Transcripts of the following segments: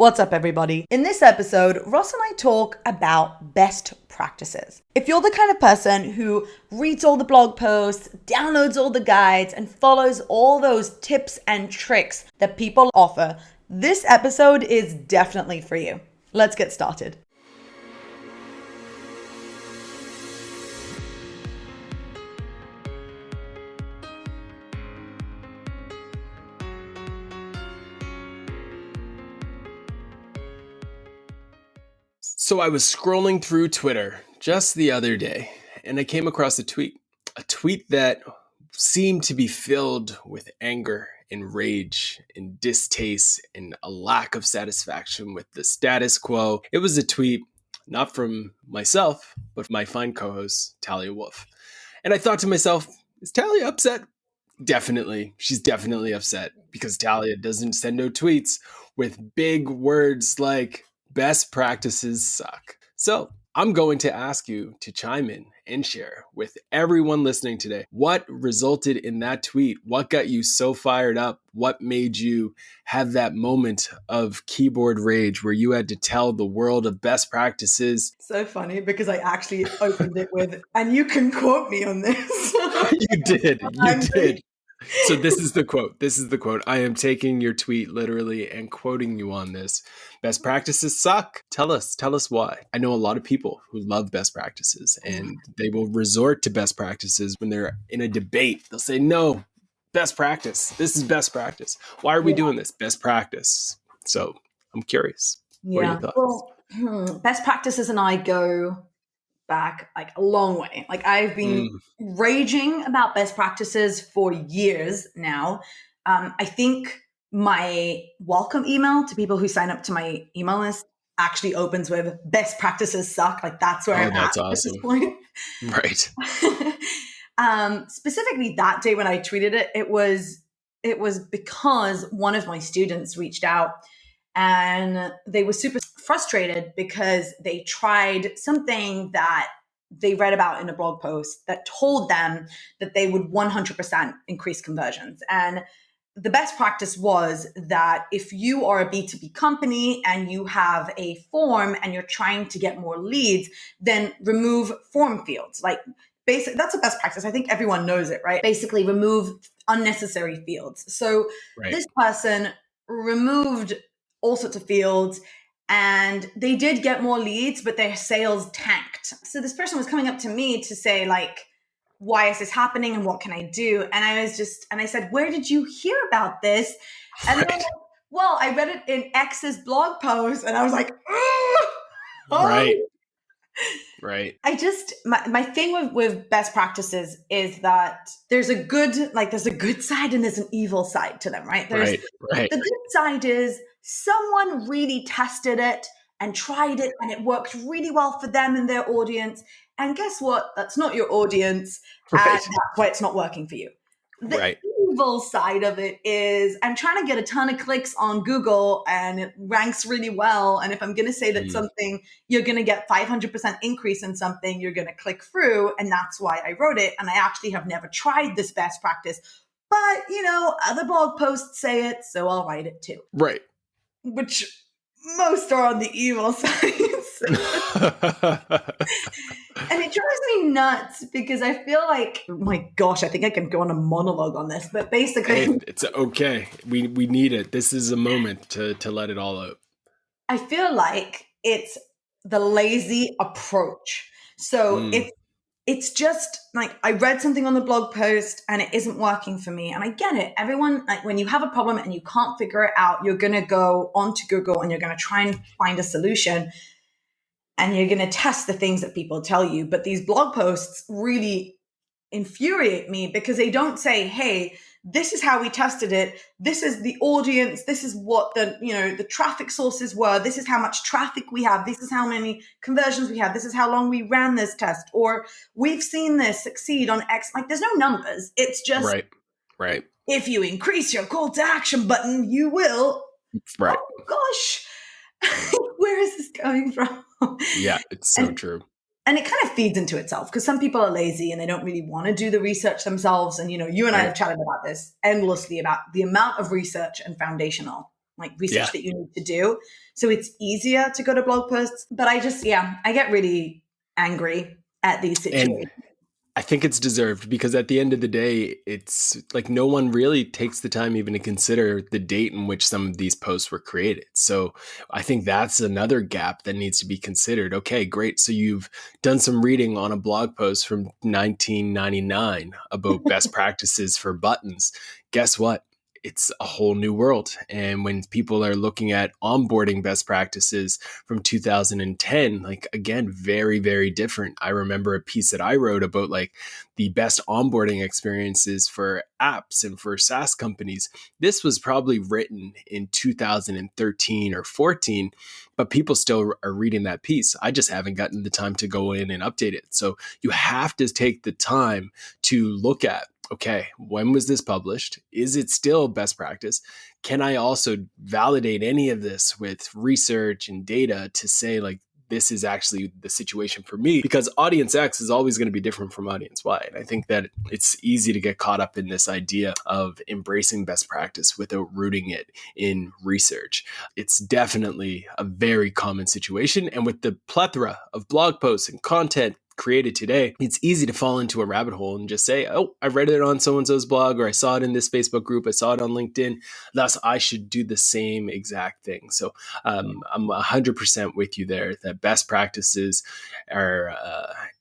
What's up, everybody? In this episode, Ross and I talk about best practices. If you're the kind of person who reads all the blog posts, downloads all the guides, and follows all those tips and tricks that people offer, this episode is definitely for you. Let's get started. So I was scrolling through Twitter just the other day, and I came across a tweet that seemed to be filled with anger and rage and distaste and a lack of satisfaction with the status quo. It was a tweet not from myself, but my fine co-host, Talia Wolf. And I thought to myself, is Talia upset? Definitely. She's definitely upset because Talia doesn't send no tweets with big words like best practices suck. So I'm going to ask you to chime in and share with everyone listening today what resulted in that tweet. What got you so fired up? What made you have that moment of keyboard rage where you had to tell the world of best practices? So funny because I actually opened it with, and you can quote me on this. You did. So this is the quote. I am taking your tweet literally and quoting you on this. Best practices suck. Tell us why. I know a lot of people who love best practices and they will resort to best practices when they're in a debate. They'll say, no, best practice. This is best practice. Why are we doing this? Best practice. So I'm curious. What are your thoughts? Well, best practices and I go back like a long way. Like I've been raging about best practices for years now. I think my welcome email to people who sign up to my email list actually opens with best practices suck. Like that's where I'm that's at awesome. This point. Right. Specifically that day when I tweeted it, it was because one of my students reached out and they were super frustrated because they tried something that they read about in a blog post that told them that they would 100% increase conversions. And the best practice was that if you are a B2B company and you have a form and you're trying to get more leads, then remove form fields. Like basic, that's a best practice. I think everyone knows it, right? Basically remove unnecessary fields. So This person removed all sorts of fields and they did get more leads, but their sales tanked. So this person was coming up to me to say like, why is this happening and what can I do? And I said, where did you hear about this? And they're like, well, I read it in X's blog post. And I was like, Right. My thing with best practices is that there's a good side and there's an evil side to them, right? The good side is someone really tested it and tried it and it worked really well for them and their audience. And guess what? That's not your audience. And that's why it's not working for you. The evil side of it is I'm trying to get a ton of clicks on Google and it ranks really well. And if I'm going to say that something, you're going to get 500% increase in something, you're going to click through. And that's why I wrote it. And I actually have never tried this best practice. But, other blog posts say it, so I'll write it too. Right. Which most are on the evil side. And it drives me nuts because I feel like, oh my gosh, I think I can go on a monologue on this, but basically... It's okay. We need it. This is a moment to let it all out. I feel like it's the lazy approach. So it's just like I read something on the blog post and it isn't working for me. And I get it. Everyone, like when you have a problem and you can't figure it out, you're going to go onto Google and you're going to try and find a solution. And you're going to test the things that people tell you. But these blog posts really infuriate me because they don't say, hey, this is how we tested it. This is the audience. This is what the traffic sources were. This is how much traffic we have. This is how many conversions we have. This is how long we ran this test. Or we've seen this succeed on X. Like there's no numbers. It's just, right. If you increase your call to action button, you will. Right. Oh gosh. Where is this coming from? Yeah, it's so true. And it kind of feeds into itself because some people are lazy and they don't really want to do the research themselves. And, you and I have chatted about this endlessly about the amount of research and foundational like Yeah. research that you need to do. So it's easier to go to blog posts. But I get really angry at these And situations. I think it's deserved because at the end of the day, it's like no one really takes the time even to consider the date in which some of these posts were created. So I think that's another gap that needs to be considered. Okay, great. So you've done some reading on a blog post from 1999 about best practices for buttons. Guess what? It's a whole new world. And when people are looking at onboarding best practices from 2010, like again, very, very different. I remember a piece that I wrote about like the best onboarding experiences for apps and for SaaS companies. This was probably written in 2013 or 14, but people still are reading that piece. I just haven't gotten the time to go in and update it. So you have to take the time to look at, okay, when was this published? Is it still best practice? Can I also validate any of this with research and data to say, like, this is actually the situation for me? Because audience X is always going to be different from audience Y. And I think that it's easy to get caught up in this idea of embracing best practice without rooting it in research. It's definitely a very common situation. And with the plethora of blog posts and content created today, it's easy to fall into a rabbit hole and just say, oh, I read it on so-and-so's blog, or I saw it in this Facebook group, I saw it on LinkedIn, thus I should do the same exact thing. So I'm 100% with you there that best practices are,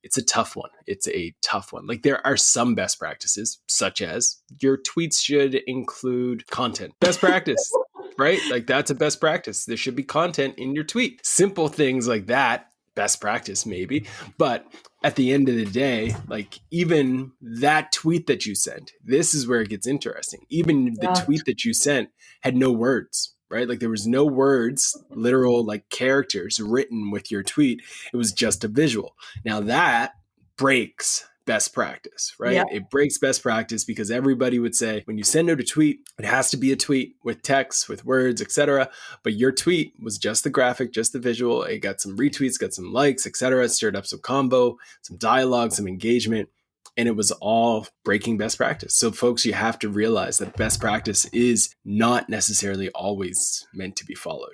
it's a tough one. It's a tough one. Like there are some best practices, such as your tweets should include content. Best practice. Right? Like that's a best practice. There should be content in your tweet. Simple things like that, best practice maybe. But at the end of the day, like even that tweet that you sent, this is where it gets interesting. Even the Yeah. tweet that you sent had no words, right? Like there was no words, literal like characters written with your tweet. It was just a visual. Now that breaks best practice, Yeah. right? It breaks best practice because everybody would say when you send out a tweet, it has to be a tweet with text, with words, etc. But your tweet was just the graphic, just the visual. It got some retweets, got some likes, etc. Stirred up some combo, some dialogue, some engagement, and it was all breaking best practice. So folks, you have to realize that best practice is not necessarily always meant to be followed.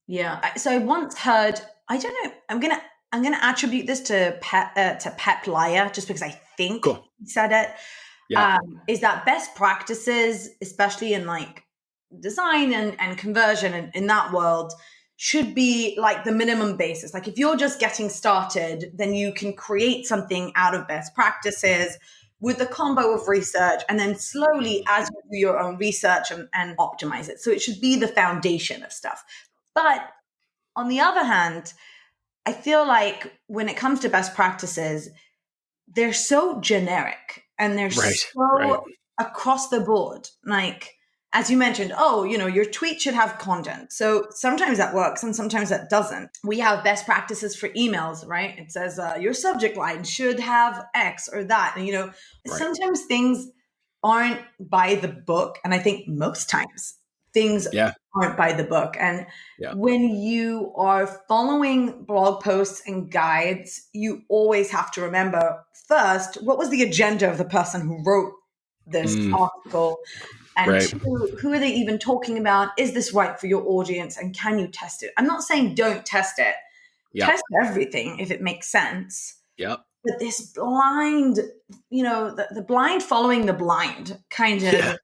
Yeah. So I once heard, I don't know, I'm gonna attribute this to Pep Liar just because I think Cool. he said it. Yeah. Is that best practices, especially in like design and conversion and in that world, should be like the minimum basis. Like if you're just getting started, then you can create something out of best practices with the combo of research, and then slowly as you do your own research and optimize it. So it should be the foundation of stuff. But on the other hand, I feel like when it comes to best practices, they're so generic and they're Right. Right. so across the board. Like, as you mentioned, oh, your tweet should have content. So sometimes that works and sometimes that doesn't. We have best practices for emails, right? It says your subject line should have X or that. And, Right. sometimes things aren't by the book. And I think most times things Yeah. aren't by the book. And Yeah. when you are following blog posts and guides, you always have to remember first, what was the agenda of the person who wrote this article? And Right. two, who are they even talking about? Is this right for your audience? And can you test it? I'm not saying don't test it. Yeah. Test everything if it makes sense. Yeah. But this blind, the blind following the blind kind of, Yeah.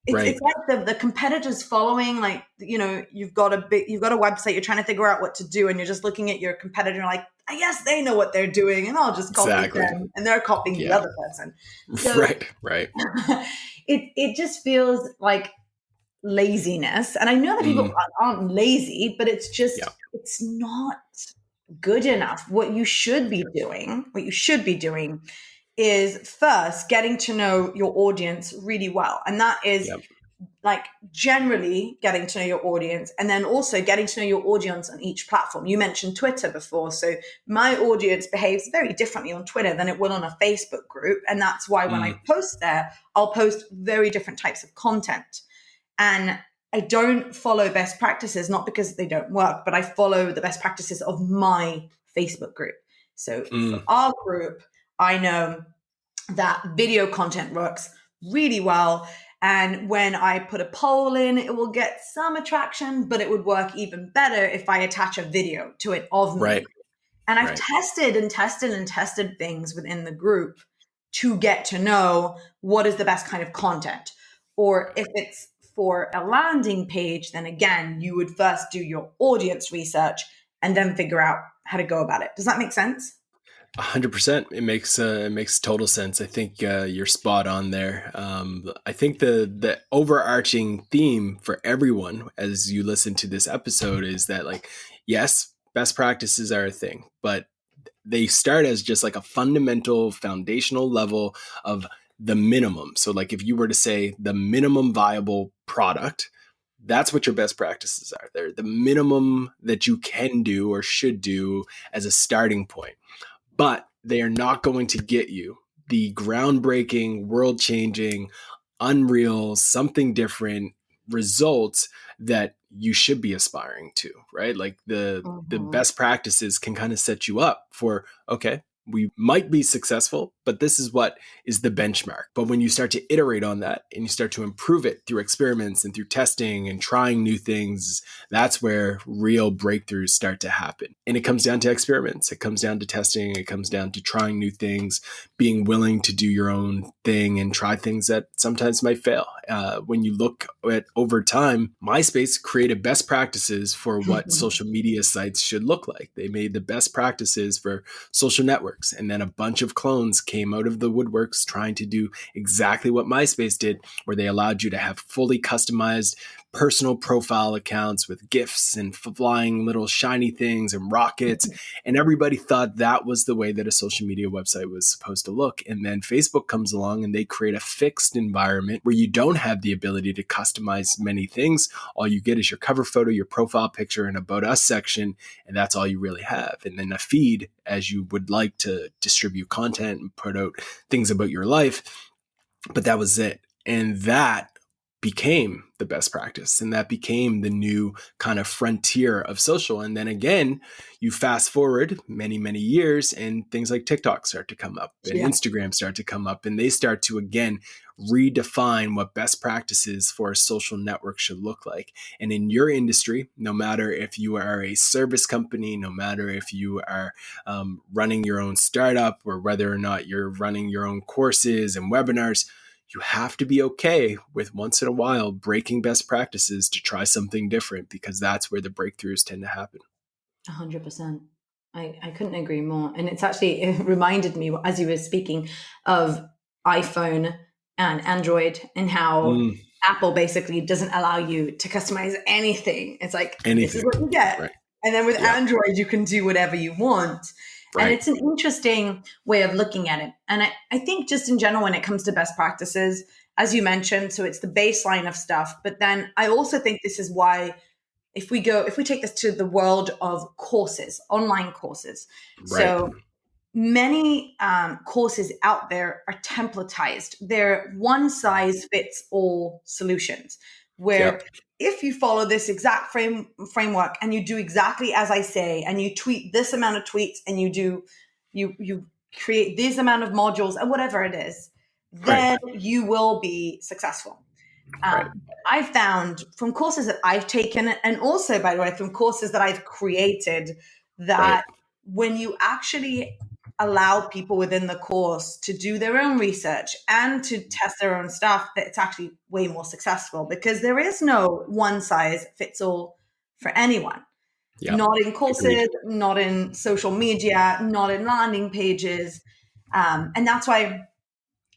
Right. it's like the competitors following, like, you've got a website, you're trying to figure out what to do, and you're just looking at your competitor like, I guess they know what they're doing, and I'll just copy Exactly. them, and they're copying the Yeah. other person. So Right. Right. it just feels like laziness. And I know that people aren't lazy, but it's just, Yeah. it's not good enough. What you should be doing is first getting to know your audience really well. And that is Yep. like generally getting to know your audience, and then also getting to know your audience on each platform. You mentioned Twitter before. So my audience behaves very differently on Twitter than it will on a Facebook group. And that's why when I post there, I'll post very different types of content. And I don't follow best practices, not because they don't work, but I follow the best practices of my Facebook group. So for our group, I know that video content works really well. And when I put a poll in, it will get some attraction, but it would work even better if I attach a video to it of Right. me. And I've Right. tested and tested and tested things within the group to get to know what is the best kind of content. Or if it's for a landing page, then again, you would first do your audience research and then figure out how to go about it. Does that make sense? 100%. It makes total sense. I think you're spot on there. I think the overarching theme for everyone as you listen to this episode is that, like, yes, best practices are a thing, but they start as just like a fundamental foundational level of the minimum. So like if you were to say the minimum viable product, that's what your best practices are. They're the minimum that you can do or should do as a starting point, but they are not going to get you the groundbreaking, world changing, unreal, something different results that you should be aspiring to, right? Like the Mhm. best practices can kind of set you up for, okay, we might be successful, but this is what is the benchmark. But when you start to iterate on that and you start to improve it through experiments and through testing and trying new things, that's where real breakthroughs start to happen. And it comes down to experiments. It comes down to testing. It comes down to trying new things, being willing to do your own thing and try things that sometimes might fail. When you look at over time, MySpace created best practices for what social media sites should look like. They made the best practices for social networks. And then a bunch of clones came out of the woodworks trying to do exactly what MySpace did, where they allowed you to have fully customized personal profile accounts with GIFs and flying little shiny things and rockets. And everybody thought that was the way that a social media website was supposed to look. And then Facebook comes along and they create a fixed environment where you don't have the ability to customize many things. All you get is your cover photo, your profile picture, and About Us section. And that's all you really have. And then a feed as you would like to distribute content and put out things about your life. But that was it. And that became the best practice. And that became the new kind of frontier of social. And then again, you fast forward many, many years and things like TikTok start to come up and Yeah. Instagram start to come up, and they start to again redefine what best practices for a social network should look like. And in your industry, no matter if you are a service company, no matter if you are running your own startup, or whether or not you're running your own courses and webinars, you have to be okay with once in a while breaking best practices to try something different, because that's where the breakthroughs tend to happen. 100%. I couldn't agree more. And it's actually, it reminded me as you were speaking of iPhone and Android and how Apple basically doesn't allow you to customize anything. It's like, this is Anything. what you get. Right. And then with Yeah. Android, you can do whatever you want. And Right. it's an interesting way of looking at it. And I think just in general, when it comes to best practices, as you mentioned, so it's the baseline of stuff. But then I also think this is why if we take this to the world of courses, online courses. Right. So many courses out there are templatized. They're one size fits all solutions where Yep. if you follow this exact framework and you do exactly as I say, and you tweet this amount of tweets and you create this amount of modules and whatever it is, then you will be successful. Right. I've found from courses that I've taken, and also, by the way, from courses that I've created, that when you actually allow people within the course to do their own research and to test their own stuff, that it's actually way more successful, because there is no one size fits all for anyone. Yeah. Not in courses, Agreed. not in social media, not in landing pages. And that's why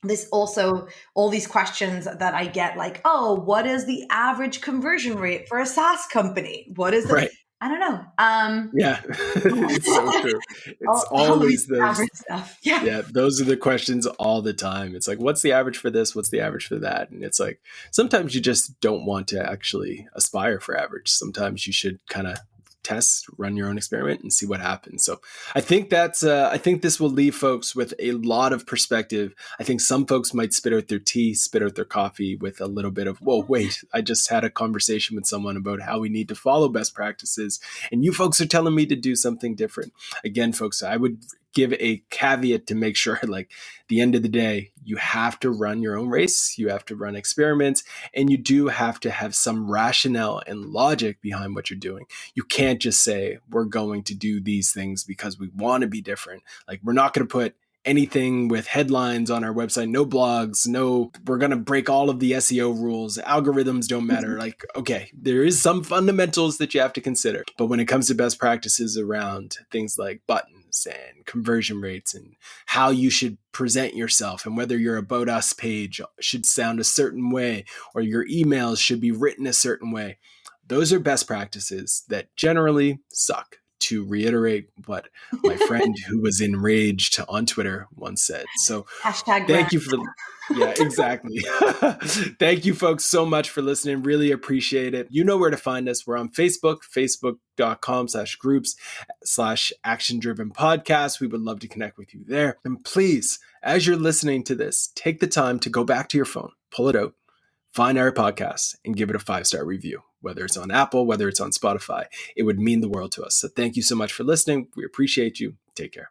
this also, all these questions that I get, like, oh, what is the average conversion rate for a SaaS company? What is the, Right. I don't know. Yeah. It's so true. It's All these always those. average stuff. Yeah. Yeah, those are the questions all the time. It's like, what's the average for this? What's the average for that? And it's like, sometimes you just don't want to actually aspire for average. Sometimes you should kind of test, run your own experiment, and see what happens. So I think I think this will leave folks with a lot of perspective. I think some folks might spit out their tea, spit out their coffee with a little bit of, whoa, wait, I just had a conversation with someone about how we need to follow best practices, and you folks are telling me to do something different. Again, folks, I would give a caveat to make sure, like, the end of the day, you have to run your own race, you have to run experiments, and you do have to have some rationale and logic behind what you're doing. You can't just say, we're going to do these things because we want to be different. Like, we're not going to put anything with headlines on our website, no blogs, no, we're going to break all of the SEO rules. Algorithms don't matter. Like, okay, there is some fundamentals that you have to consider. But when it comes to best practices around things like buttons and conversion rates and how you should present yourself and whether your About Us page should sound a certain way or your emails should be written a certain way, those are best practices that generally suck. To reiterate what my friend who was enraged on Twitter once said. So Hashtag thank rant. you for, yeah, exactly. Thank you folks so much for listening. Really appreciate it. You know where to find us. We're on Facebook, facebook.com/groups/action driven podcast. We would love to connect with you there. And please, as you're listening to this, take the time to go back to your phone, pull it out, find our podcast and give it a 5-star review, whether it's on Apple, whether it's on Spotify. It would mean the world to us. So thank you so much for listening. We appreciate you. Take care.